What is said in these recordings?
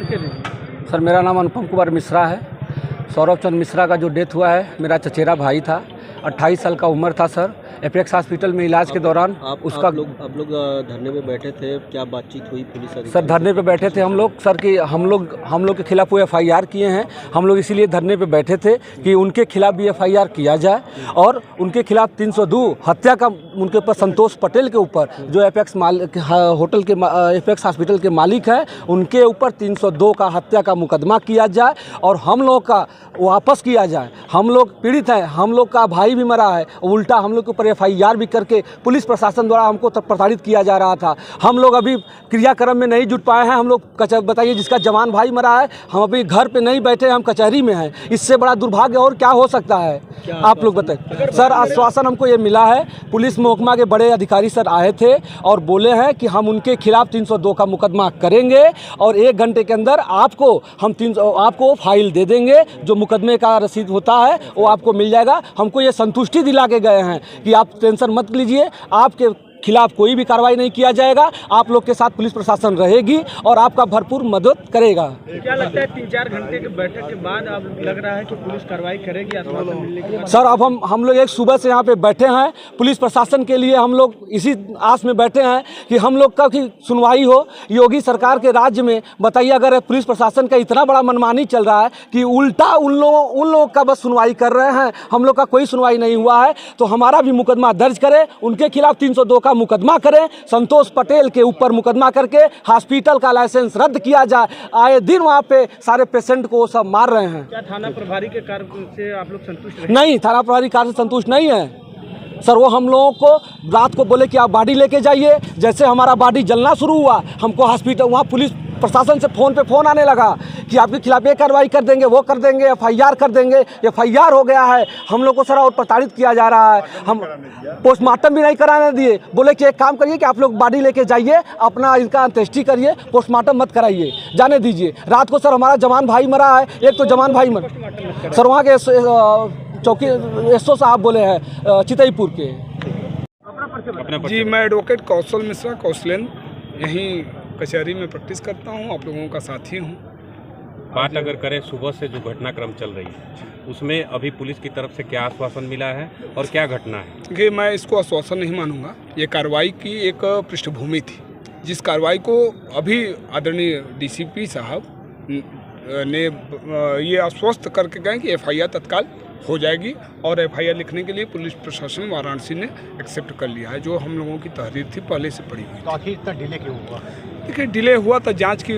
परिचय दीजिए। सर मेरा नाम अनुपम कुमार मिश्रा है। सौरभ चंद्र मिश्रा का जो डेथ हुआ है मेरा चचेरा भाई था। 28 साल का उम्र था सर। एपेक्स हॉस्पिटल में इलाज के दौरान आप लोग धरने पे बैठे थे, क्या बातचीत हुई पुलिस अधिकारी? सर धरने पे बैठे थे हम लोग सर कि हम लोग के खिलाफ वो FIR किए हैं। हम लोग इसीलिए धरने पे बैठे थे कि उनके खिलाफ भी FIR किया जाए और उनके खिलाफ 302 हत्या का उनके ऊपर संतोष पटेल के ऊपर जो एपेक्स होटल के एपेक्स हॉस्पिटल के मालिक है उनके ऊपर 302 का हत्या का मुकदमा किया जाए और हम लोग का वापस किया जाए। हम लोग पीड़ित हैं, हम लोग का भाई भी मरा है, उल्टा हम लोग के ऊपर FIR भी करके पुलिस प्रशासन द्वारा हमको प्रताड़ित किया जा रहा था। हम लोग अभी क्रियाक्रम में नहीं जुट पाए हैं। हम लोग बताइए जिसका जवान भाई मरा है हम अभी घर पे नहीं बैठे, हम कचहरी में हैं। इससे बड़ा दुर्भाग्य और क्या हो सकता है? आप लोग बताइए सर। आश्वासन हमको ये मिला है, पुलिस महकमा के बड़े अधिकारी सर आए थे और बोले हैं कि हम उनके खिलाफ 302 का मुकदमा करेंगे और 1 घंटे के अंदर आपको फाइल दे देंगे। जो मुकदमे का रसीद होता है वो आपको मिल जाएगा। हमको ये संतुष्टि दिला के गए हैं कि आप टेंशन मत लीजिए, आपके खिलाफ कोई भी कार्रवाई नहीं किया जाएगा। आप लोग के साथ पुलिस प्रशासन रहेगी और आपका भरपूर मदद करेगा। क्या लगता है 3-4 घंटे के बैठक के बाद आप लग रहा है कि पुलिस कार्रवाई करेगी आश्वासन मिलने के बाद? सर अब हम लोग एक सुबह से यहाँ पे बैठे हैं। पुलिस प्रशासन के लिए हम लोग इसी आस में बैठे हैं कि हम लोग का की सुनवाई हो। योगी सरकार के राज्य में बताइए अगर पुलिस प्रशासन का इतना बड़ा मनमानी चल रहा है कि उल्टा उन लोगों का बस सुनवाई कर रहे हैं, हम लोग का कोई सुनवाई नहीं हुआ है, तो हमारा भी मुकदमा दर्ज करें, उनके खिलाफ 302 का मुकदमा करें, संतोष पटेल के ऊपर मुकदमा करके हॉस्पिटल का लाइसेंस रद्द किया जाए। आए दिन वहाँ पे सारे पेशेंट को सब मार रहे हैं। क्या थाना प्रभारी के कार्य से आप लोग संतुष्ट हैं? नहीं, थाना प्रभारी कार्य से संतुष्ट नहीं है सर। वो हम लोगों को रात को बोले कि आप बॉडी लेके जाइए। जैसे हमारा बॉडी जलना शुरू हुआ हमको हॉस्पिटल वहाँ पुलिस प्रशासन से फ़ोन आने लगा कि आपके खिलाफ ये कार्रवाई कर देंगे, वो कर देंगे, FIR कर देंगे। FIR हो गया है। हम लोग को सर और प्रताड़ित किया जा रहा है। हम पोस्टमार्टम भी नहीं कराने दिए। बोले कि एक काम करिए कि आप लोग बॉडी लेके जाइए, अपना इनका अंत्येष्टि करिए, पोस्टमार्टम मत कराइए, जाने दीजिए। रात को सर हमारा जवान भाई मरा है। एक तो जवान भाई मरा सर वहाँ के चौकी SO साहब बोले हैं चितईपुर के। जी मैं एडवोकेट कौशल मिश्रा कौशलेन यहीं कचहरी में प्रैक्टिस करता हूं, आप लोगों का साथी हूं। बात अगर करें सुबह से जो घटनाक्रम चल रही है उसमें अभी पुलिस की तरफ से क्या आश्वासन मिला है और क्या घटना है? देखिए मैं इसको आश्वासन नहीं मानूंगा। ये कार्रवाई की एक पृष्ठभूमि थी, जिस कार्रवाई को अभी आदरणीय DCP साहब ने ये आश्वस्त करके गए कि FIR तत्काल हो जाएगी और FIR लिखने के लिए पुलिस प्रशासन वाराणसी ने एक्सेप्ट कर लिया है, जो हम लोगों की तहरीर थी पहले से पड़ी हुई। तो आखिर इतना डिले क्यों हुआ? देखिए डिले हुआ तो जांच की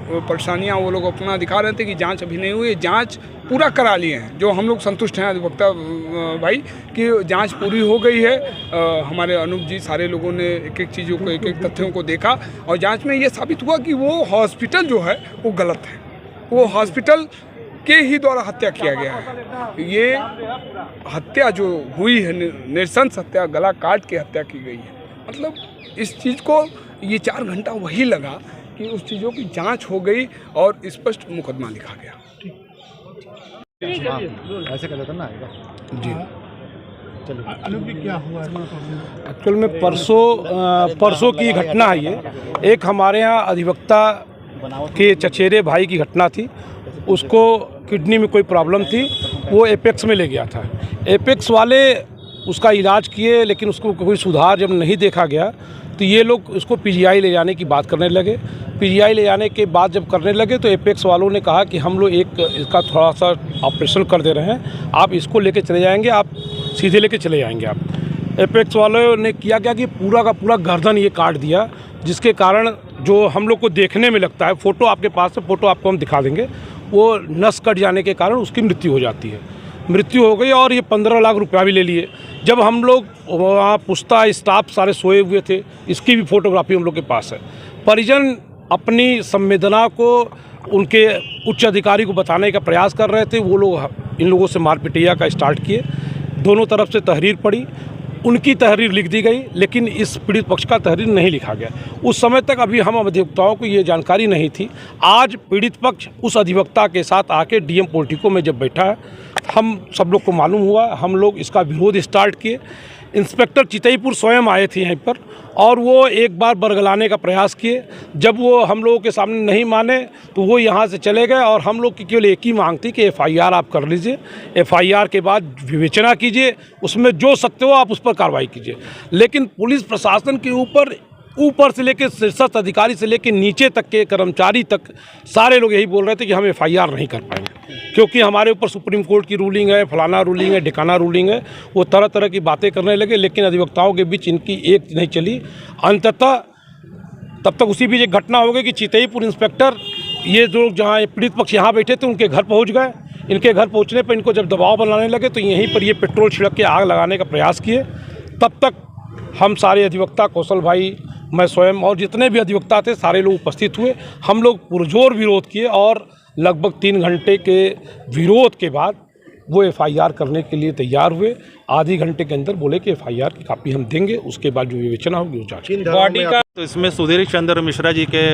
परेशानियां वो लोग अपना दिखा रहे थे कि जांच अभी नहीं हुई। जांच पूरा करा लिए हैं, जो हम लोग संतुष्ट हैं अधिवक्ता भाई कि जांच पूरी हो गई है। हमारे अनूप जी सारे लोगों ने एक एक चीज़ों को, एक एक तथ्यों को देखा और जांच में ये साबित हुआ कि वो हॉस्पिटल जो है वो गलत है। वो हॉस्पिटल के ही द्वारा हत्या किया गया है। ये हत्या जो हुई है नृशंस हत्या, गला काट के हत्या की गई है। मतलब इस चीज़ को ये 4 घंटा वही लगा कि उस चीज़ों की जांच हो गई और स्पष्ट मुकदमा लिखा गया। ऐसे कर ना जी चलिए क्या हुआ? एक्चुअल में परसों की घटना है ये। एक हमारे यहाँ अधिवक्ता के चचेरे भाई की घटना थी। उसको किडनी में कोई प्रॉब्लम थी, वो एपेक्स में ले गया था। एपेक्स वाले उसका इलाज किए लेकिन उसको कोई सुधार जब नहीं देखा गया तो ये लोग उसको PGI ले जाने की बात करने लगे। PGI ले जाने के बाद जब करने लगे तो एपेक्स वालों ने कहा कि हम लोग इसका थोड़ा सा ऑपरेशन कर दे रहे हैं, आप इसको लेके चले जाएंगे, आप सीधे लेके चले जाएंगे। आप एपेक्स वालों ने किया क्या कि पूरा का पूरा गर्दन ये काट दिया, जिसके कारण जो हम लोग को देखने में लगता है, फ़ोटो आपके पास है, फ़ोटो आपको हम दिखा देंगे, वो नस कट जाने के कारण उसकी मृत्यु हो जाती है। मृत्यु हो गई और ये 15 लाख रुपया भी ले लिए। जब हम लोग वहाँ पूछता स्टाफ सारे सोए हुए थे, इसकी भी फोटोग्राफी हम लोग के पास है। परिजन अपनी संवेदना को उनके उच्च अधिकारी को बताने का प्रयास कर रहे थे। वो लोग इन लोगों से मारपिटैया का स्टार्ट किए। दोनों तरफ से तहरीर पड़ी, उनकी तहरीर लिख दी गई लेकिन इस पीड़ित पक्ष का तहरीर नहीं लिखा गया। उस समय तक अभी हम अधिवक्ताओं को ये जानकारी नहीं थी। आज पीड़ित पक्ष उस अधिवक्ता के साथ आके DM पोलिटिको में जब बैठा है, हम सब लोग को मालूम हुआ, हम लोग इसका विरोध स्टार्ट किए। इंस्पेक्टर चितईपुर स्वयं आए थे यहीं पर और वो एक बार बरगलाने का प्रयास किए। जब वो हम लोगों के सामने नहीं माने तो वो यहाँ से चले गए और हम लोग की केवल एक ही मांग थी कि FIR आप कर लीजिए, FIR के बाद विवेचना कीजिए, उसमें जो सत्य हो आप उस पर कार्रवाई कीजिए। लेकिन पुलिस प्रशासन के ऊपर से लेकर शीर्षस्थ अधिकारी से लेकर नीचे तक के कर्मचारी तक सारे लोग यही बोल रहे थे कि हम FIR नहीं कर पाएंगे क्योंकि हमारे ऊपर सुप्रीम कोर्ट की रूलिंग है, फलाना रूलिंग है, ढिकाना रूलिंग है। वो तरह तरह की बातें करने लगे, लेकिन अधिवक्ताओं के बीच इनकी एक नहीं चली। अंततः तब तक उसी बीच एक घटना हो गई कि चितईपुर इंस्पेक्टर ये जो जहाँ पीड़ित पक्ष यहाँ बैठे थे उनके घर पहुँच गए। इनके घर पहुँचने पर इनको जब दबाव बनाने लगे तो यहीं पर ये पेट्रोल छिड़क के आग लगाने का प्रयास किए। तब तक हम सारे अधिवक्ता, कौशल भाई, मैं स्वयं और जितने भी अधिवक्ता थे सारे लोग उपस्थित हुए। हम लोग पुरजोर विरोध किए और लगभग 3 घंटे के विरोध के बाद वो FIR करने के लिए तैयार हुए। आधे घंटे के अंदर बोले कि FIR की कापी हम देंगे, उसके बाद जो विवेचना होगी वो जांच बॉडी का तो इसमें सुधीर चंद्र मिश्रा जी के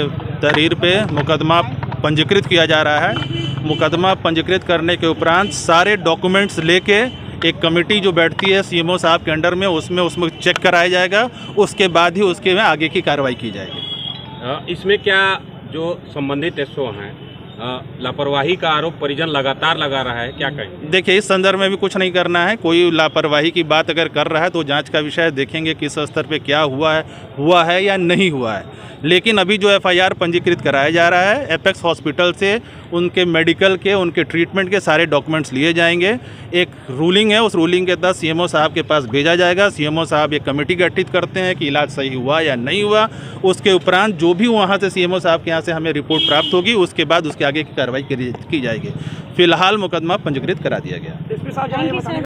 तहरीर पे मुकदमा पंजीकृत किया जा रहा है। मुकदमा पंजीकृत करने के उपरांत सारे डॉक्यूमेंट्स लेके एक कमेटी जो बैठती है CMO साहब के अंडर में, उसमें चेक कराया जाएगा। उसके बाद ही उसके में आगे की कार्रवाई की जाएगी। इसमें क्या जो संबंधित SO हैं लापरवाही का आरोप परिजन लगातार लगा रहा है, क्या कहें? देखिए, इस संदर्भ में भी कुछ नहीं करना है। कोई लापरवाही की बात अगर कर रहा है तो जांच का विषय देखेंगे किस स्तर पे क्या हुआ है या नहीं हुआ है। लेकिन अभी जो FIR पंजीकृत कराया जा रहा है, एपेक्स हॉस्पिटल से उनके मेडिकल के, उनके ट्रीटमेंट के सारे डॉक्यूमेंट्स लिए जाएंगे। एक रूलिंग है, उस रूलिंग के तहत CMO साहब के पास भेजा जाएगा। CMO साहब एक कमेटी गठित करते हैं कि इलाज सही हुआ या नहीं हुआ। उसके उपरांत जो भी वहाँ से CMO साहब के यहाँ से हमें रिपोर्ट प्राप्त होगी, उसके बाद उसके आगे की कार्रवाई की जाएगी। फिलहाल मुकदमा पंजीकृत करा दिया गया।